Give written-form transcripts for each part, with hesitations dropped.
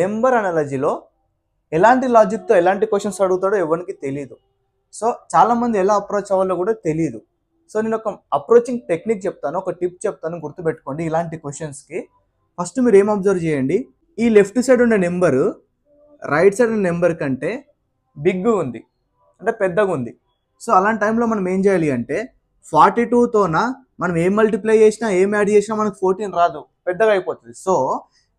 Number అనాలజీలో ఎలాంటి లాజిక్తో ఎలాంటి questions అడుగుతాడో ఎవరికి తెలియదు. సో చాలామంది ఎలా అప్రోచ్ అవ్వాలో కూడా తెలియదు. సో నేను ఒక అప్రోచింగ్ టెక్నిక్ చెప్తాను, ఒక టిప్ చెప్తాను, గుర్తుపెట్టుకోండి. ఇలాంటి క్వశ్చన్స్కి ఫస్ట్ మీరు ఏం అబ్జర్వ్ చేయండి, ఈ లెఫ్ట్ సైడ్ ఉన్న నెంబరు రైట్ సైడ్ ఉన్న నెంబర్ కంటే బిగ్ ఉంది, అంటే పెద్దగా ఉంది. సో అలాంటి టైంలో మనం ఏం చేయాలి అంటే 42తోన మనం ఏం మల్టిప్లై చేసినా ఏం యాడ్ చేసినా మనకు 14 రాదు, పెద్దగా అయిపోతుంది. సో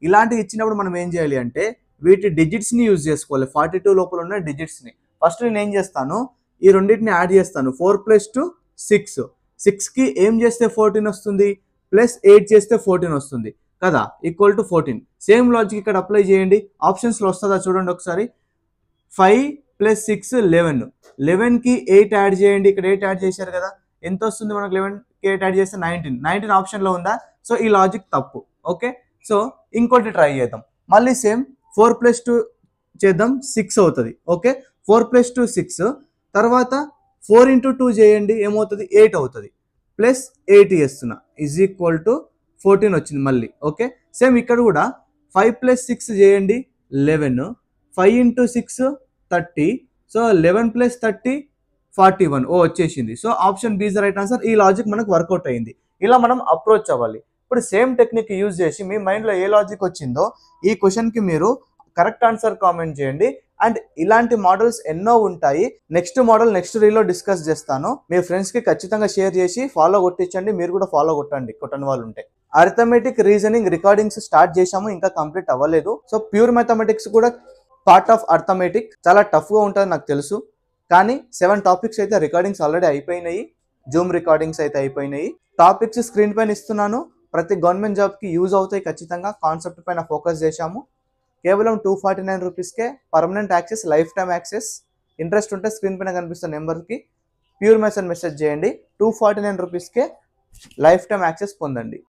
ఇలాంటివి ఇచ్చినప్పుడు మనం ఏం చేయాలి అంటే వీటి డిజిట్స్ని యూజ్ చేసుకోవాలి, 42 లోపల ఉన్న డిజిట్స్ని. ఫస్ట్ నేను ఏం చేస్తాను, ఈ రెండింటిని యాడ్ చేస్తాను. 4 + 2 6. 6కి ఏం చేస్తే 14 వస్తుంది, ప్లస్ 8 చేస్తే 14 వస్తుంది కదా, ఈక్వల్ టు 14. సేమ్ లాజిక్ ఇక్కడ అప్లై చేయండి. ఆప్షన్స్లో వస్తుందా చూడండి ఒకసారి. 5 + 6 11. 11కి 8 యాడ్ చేయండి. ఇక్కడ 8 యాడ్ చేశారు కదా, ఎంత వస్తుంది మనకు? 11కి 8 యాడ్ చేస్తే 19. 19 ఆప్షన్లో ఉందా? సో ఈ లాజిక్ తప్పు. ఓకే, సో ఇంకోటి ట్రై చేద్దాం. మళ్ళీ సేమ్ 4 + 2 చేద్దాం, 6 అవుతుంది. ఓకే, 4 + 2 6. తర్వాత 4 × 2 చేయండి, ఏమవుతుంది? 8 అవుతుంది. ప్లస్ 8 చేస్తున్నా, ఈజ్ ఈక్వల్ టు 14 వచ్చింది మళ్ళీ. ఓకే, సేమ్ ఇక్కడ కూడా 5 + 6 చేయండి, 11. 5 × 6 30. సో 11 + 30 41. ఓ వచ్చేసింది. So option B is the right answer. ఈ లాజిక్ మనకు వర్కౌట్ అయింది. ఇలా మనం అప్రోచ్ అవ్వాలి. ఇప్పుడు సేమ్ టెక్నిక్ యూజ్ చేసి మీ మైండ్లో ఏ లాజిక్ వచ్చిందో ఈ క్వశ్చన్కి మీరు కరెక్ట్ ఆన్సర్ కామెంట్ చేయండి. అండ్ ఇలాంటి మోడల్స్ ఎన్నో ఉంటాయి. నెక్స్ట్ మోడల్ నెక్స్ట్ రీల్లో డిస్కస్ చేస్తాను. మీ ఫ్రెండ్స్కి ఖచ్చితంగా షేర్ చేసి ఫాలో కొట్టించండి. మీరు కూడా ఫాలో కొట్టండి, కొట్టని వాళ్ళు ఉంటే. అరిథమెటిక్, రీజనింగ్ రికార్డింగ్స్ స్టార్ట్ చేశాము, ఇంకా కంప్లీట్ అవ్వలేదు. సో ప్యూర్ మ్యాథమెటిక్స్ కూడా పార్ట్ ఆఫ్ అరిథమెటిక్. చాలా టఫ్గా ఉంటుంది నాకు తెలుసు, కానీ 7 టాపిక్స్ అయితే రికార్డింగ్స్ ఆల్రెడీ అయిపోయినాయి. జూమ్ రికార్డింగ్స్ అయితే అయిపోయినాయి. టాపిక్స్ స్క్రీన్ పైన ఇస్తున్నాను, ప్రతి గవర్నమెంట్ జాబ్కి యూజ్ అవుతాయి ఖచ్చితంగా. కాన్సెప్ట్ పైన ఫోకస్ చేశాము. కేవలం 249 రూపీస్కే permanent access, lifetime access. Interest ఉంటే స్క్రీన్ పైన కనిపిస్తున్న నెంబర్కి ప్యూర్ మ్యాథ్స్ అని మెసేజ్ చేయండి. 249 రూపీస్కే లైఫ్ టైమ్ యాక్సెస్ పొందండి.